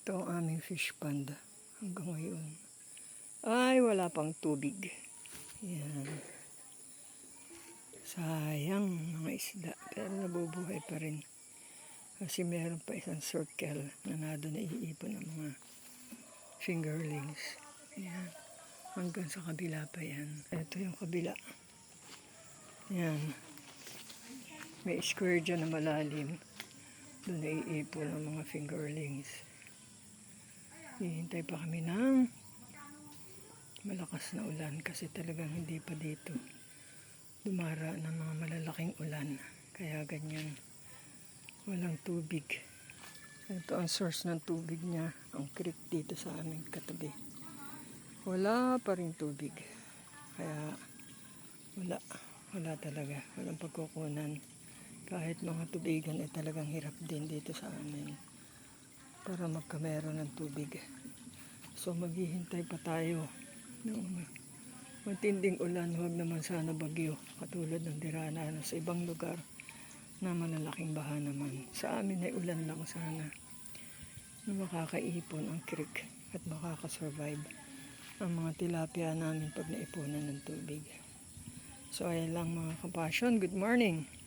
Ito ang aming fish pond hanggang ngayon. Ay, wala pang tubig. Yan. Sayang mga isda. Pero nabubuhay pa rin. Kasi meron pa isang circle na nado na iipon ng mga fingerlings. Yan. Hanggang sa kabila pa yan. Ito yung kabila. Yan. May square dyan na malalim. Doon na iipon ng mga fingerlings. Hihintay pa kami ng malakas na ulan kasi talagang hindi pa dito dumara ng mga malalaking ulan. Kaya ganyan. Walang tubig. Ito ang source ng tubig niya. Ang creek dito sa aming katabi. Wala pa rin tubig. Kaya wala talaga. Walang pagkukunan. Kahit mga tubigan ay talagang hirap din dito sa amin para magkameron ng tubig. So maghihintay pa tayo ng matinding ulan. Huwag naman sana bagyo katulad ng dinaanan sa ibang lugar na malalaking baha naman. Sa amin ay ulan lang sana na makakaipon ang creek at makakasurvive ang mga tilapia namin pag naipunan ng tubig. So ayan lang mga kapasyon. Good morning!